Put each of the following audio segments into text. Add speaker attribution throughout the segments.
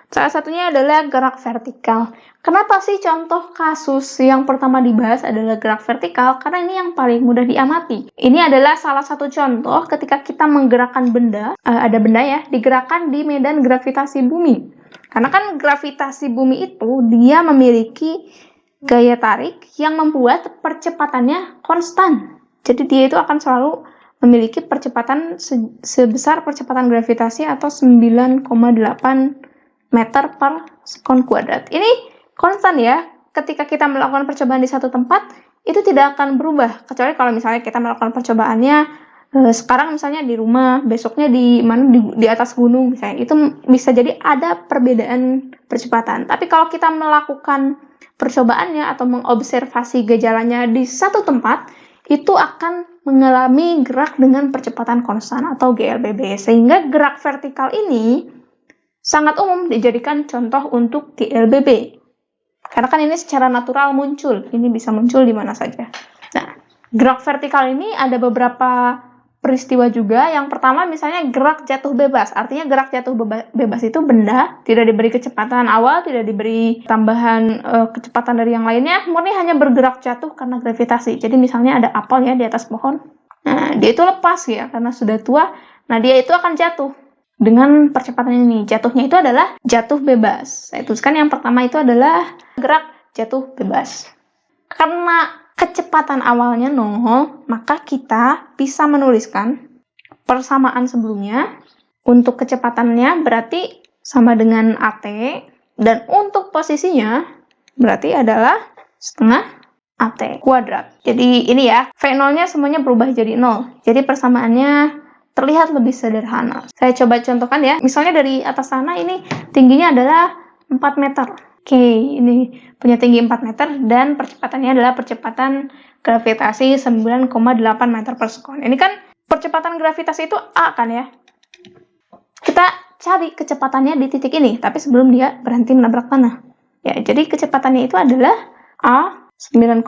Speaker 1: Salah satunya adalah gerak vertikal. Kenapa sih contoh kasus yang pertama dibahas adalah gerak vertikal? Karena ini yang paling mudah diamati. Ini adalah salah satu contoh ketika kita menggerakkan benda, ada benda ya, digerakkan di medan gravitasi bumi. Karena kan gravitasi bumi itu dia memiliki gaya tarik yang membuat percepatannya konstan. Jadi dia itu akan selalu memiliki percepatan sebesar percepatan gravitasi atau 9,8 meter per sekon kuadrat. Ini konstan ya. Ketika kita melakukan percobaan di satu tempat, itu tidak akan berubah. Kecuali kalau misalnya kita melakukan percobaannya sekarang misalnya di rumah, besoknya di mana di atas gunung misalnya. Itu bisa jadi ada perbedaan percepatan. Tapi kalau kita melakukan percobaannya atau mengobservasi gejalanya di satu tempat, itu akan mengalami gerak dengan percepatan konstan atau GLBB. Sehingga gerak vertikal ini sangat umum dijadikan contoh untuk GLBB. Karena kan ini secara natural muncul. Ini bisa muncul di mana saja. Nah, gerak vertikal ini ada beberapa peristiwa juga. Yang pertama misalnya gerak jatuh bebas. Artinya gerak jatuh bebas itu benda tidak diberi kecepatan awal, tidak diberi tambahan kecepatan dari yang lainnya, murni hanya bergerak jatuh karena gravitasi. Jadi misalnya ada apel ya di atas pohon. Nah, dia itu lepas ya karena sudah tua. Nah, dia itu akan jatuh dengan percepatan ini. Jatuhnya itu adalah jatuh bebas. Saya tuliskan yang pertama itu adalah gerak jatuh bebas. Karena kecepatan awalnya 0, maka kita bisa menuliskan persamaan sebelumnya. Untuk kecepatannya berarti sama dengan AT, dan untuk posisinya berarti adalah setengah AT kuadrat. Jadi ini ya, V0-nya semuanya berubah jadi 0. Jadi persamaannya terlihat lebih sederhana. Saya coba contohkan ya. Misalnya dari atas sana ini tingginya adalah 4 meter. Oke, ini punya tinggi 4 meter dan percepatannya adalah percepatan gravitasi 9,8 meter per sekon. Ini kan percepatan gravitasi itu A kan ya. Kita cari kecepatannya di titik ini, tapi sebelum dia berhenti menabrak tanah. Ya, jadi kecepatannya itu adalah A 9,8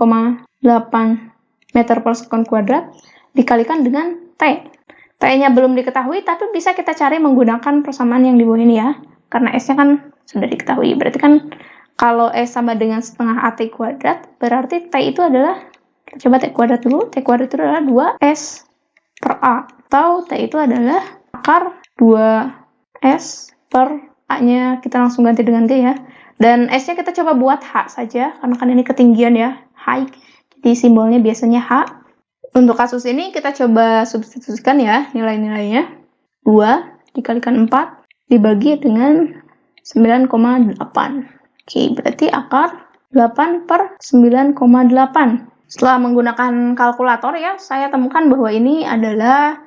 Speaker 1: meter per sekon kuadrat dikalikan dengan T. T-nya belum diketahui, tapi bisa kita cari menggunakan persamaan yang di bawah ini ya. Karena S-nya kan sudah diketahui. Berarti kan kalau S sama dengan setengah AT kuadrat, berarti T itu adalah, kita coba T kuadrat dulu. T kuadrat itu adalah 2S per A. Atau T itu adalah akar 2S per A-nya, kita langsung ganti dengan G ya. Dan S-nya kita coba buat H saja, karena kan ini ketinggian ya, height. Jadi simbolnya biasanya H. Untuk kasus ini kita coba substitusikan ya nilai-nilainya. 2 dikalikan 4 dibagi dengan 9,8. Oke, berarti akar 8 per 9,8. Setelah menggunakan kalkulator ya, saya temukan bahwa ini adalah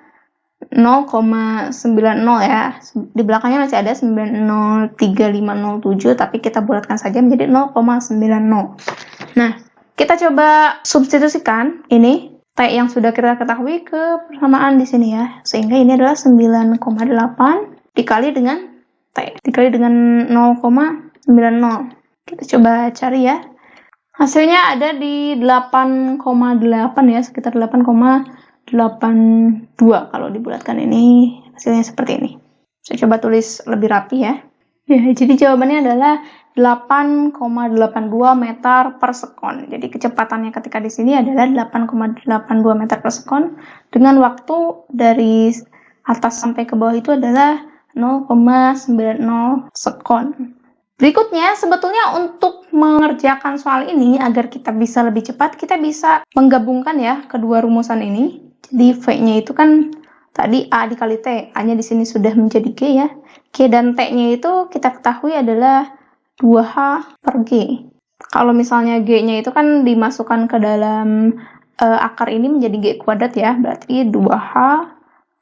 Speaker 1: 0,90 ya. Di belakangnya masih ada 903507, tapi kita bulatkan saja menjadi 0,90. Nah, kita coba substitusikan ini T yang sudah kita ketahui ke persamaan di sini ya. Sehingga ini adalah 9,8 dikali dengan T. Dikali dengan 0,90. Kita coba cari ya. Hasilnya ada di 8,8 ya. Sekitar 8,82 kalau dibulatkan ini. Hasilnya seperti ini. Saya coba tulis lebih rapi ya. Ya, jadi jawabannya adalah 8,82 meter per sekon. Jadi kecepatannya ketika di sini adalah 8,82 meter per sekon dengan waktu dari atas sampai ke bawah itu adalah 0,90 sekon. Berikutnya, sebetulnya untuk mengerjakan soal ini agar kita bisa lebih cepat, kita bisa menggabungkan ya kedua rumusan ini. Jadi V-nya itu kan tadi A dikali T, A-nya di sini sudah menjadi G ya. G dan T-nya itu kita ketahui adalah 2H per G. Kalau misalnya G-nya itu kan dimasukkan ke dalam akar ini menjadi G kuadrat ya, berarti 2H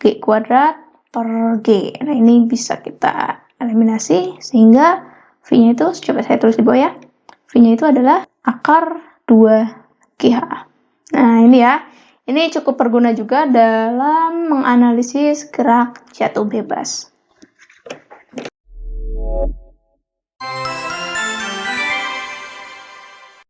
Speaker 1: G kuadrat per G. Nah, ini bisa kita eliminasi sehingga V-nya itu, coba saya tulis di bawah ya. V-nya itu adalah akar 2GH. Nah, ini ya. Ini cukup berguna juga dalam menganalisis gerak jatuh bebas.